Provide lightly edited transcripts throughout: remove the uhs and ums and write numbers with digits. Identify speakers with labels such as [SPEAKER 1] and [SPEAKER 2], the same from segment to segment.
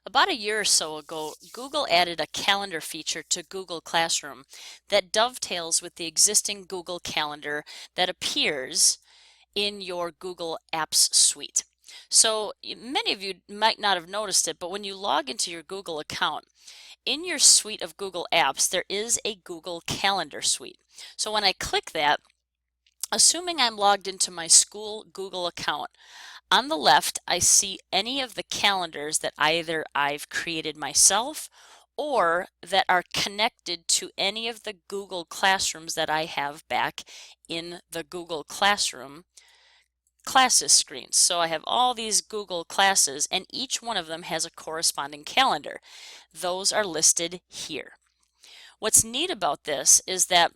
[SPEAKER 1] About a year or so ago, Google added a calendar feature to Google Classroom that dovetails with the existing Google Calendar that appears in your Google Apps suite. So many of you might not have noticed it, but when you log into your Google account, in your suite of Google Apps, there is a Google Calendar suite. So when I click that, assuming I'm logged into my school Google account, on the left, I see any of the calendars that either I've created myself or that are connected to any of the Google Classrooms that I have back in the Google Classroom classes screens. So I have all these Google classes and each one of them has a corresponding calendar. Those are listed here. What's neat about this is that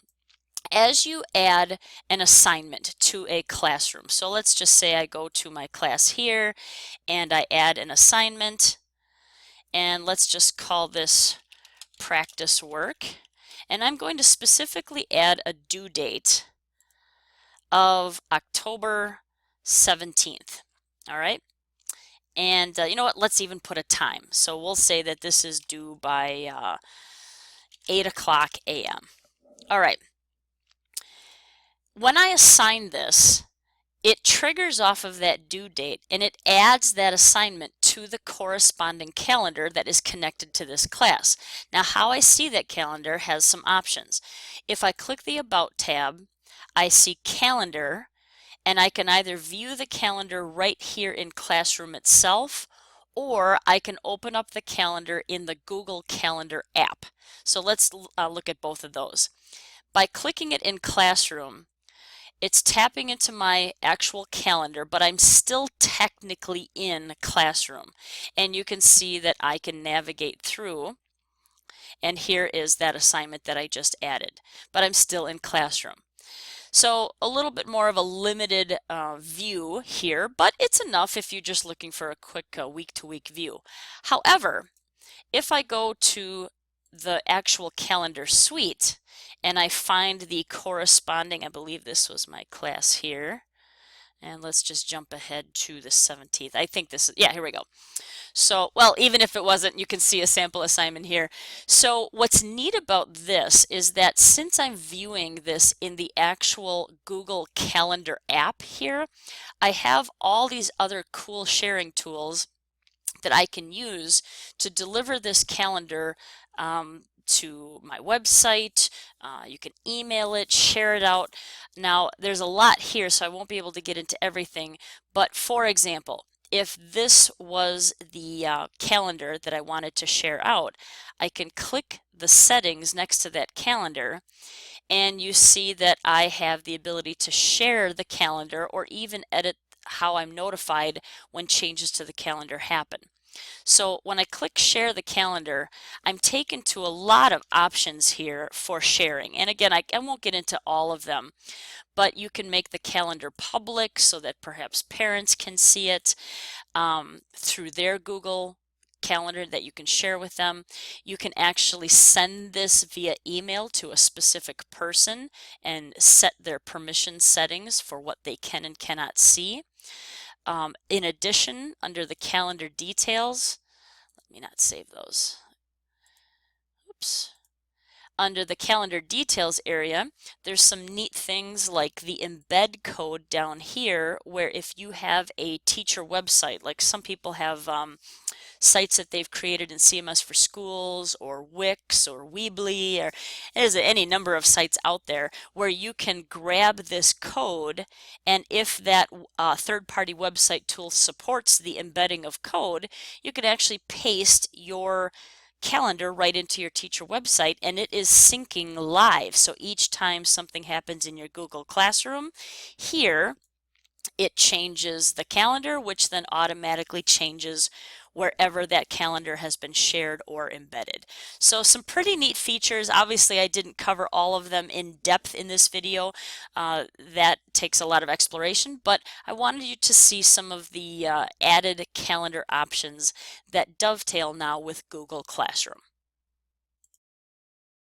[SPEAKER 1] as you add an assignment to a classroom, so let's just say I go to my class here and I add an assignment, and let's just call this practice work, and I'm going to specifically add a due date of October 17th. All right. And you know what? Let's even put a time. So we'll say that this is due by 8 o'clock a.m. All right. When I assign this, it triggers off of that due date and it adds that assignment to the corresponding calendar that is connected to this class. Now, how I see that calendar has some options. If I click the About tab, I see Calendar, and I can either view the calendar right here in Classroom itself, or I can open up the calendar in the Google Calendar app. So let's look at both of those. By clicking it in Classroom, it's tapping into my actual calendar, but I'm still technically in Classroom. And you can see that I can navigate through, and here is that assignment that I just added, but I'm still in Classroom. So a little bit more of a limited view here, but it's enough if you're just looking for a quick week-to-week view. However, if I go to the actual calendar suite and I find the corresponding, I believe this was my class here, and let's just jump ahead to the 17th. I think this is, yeah, here we go. So, well, even if it wasn't, you can see a sample assignment here. So what's neat about this is that since I'm viewing this in the actual Google Calendar app here, I have all these other cool sharing tools that I can use to deliver this calendar to my website. You can email it, share it out. Now, there's a lot here, so I won't be able to get into everything. But for example, if this was the calendar that I wanted to share out, I can click the settings next to that calendar, and you see that I have the ability to share the calendar or even edit how I'm notified when changes to the calendar happen. So when I click share the calendar, I'm taken to a lot of options here for sharing. And again, I won't get into all of them, but you can make the calendar public so that perhaps parents can see it through their Google Calendar that you can share with them. You can actually send this via email to a specific person and set their permission settings for what they can and cannot see. In addition, under the calendar details, let me not save those. Oops. Under the calendar details area, there's some neat things like the embed code down here, where if you have a teacher website, like some people have sites that they've created in CMS for Schools or Wix or Weebly, or there's any number of sites out there where you can grab this code, and if that third-party website tool supports the embedding of code, you can actually paste your calendar right into your teacher website, and it is syncing live. So each time something happens in your Google Classroom, here it changes the calendar, which then automatically changes wherever that calendar has been shared or embedded. So some pretty neat features. Obviously, I didn't cover all of them in depth in this video. That takes a lot of exploration, but I wanted you to see some of the added calendar options that dovetail now with Google Classroom.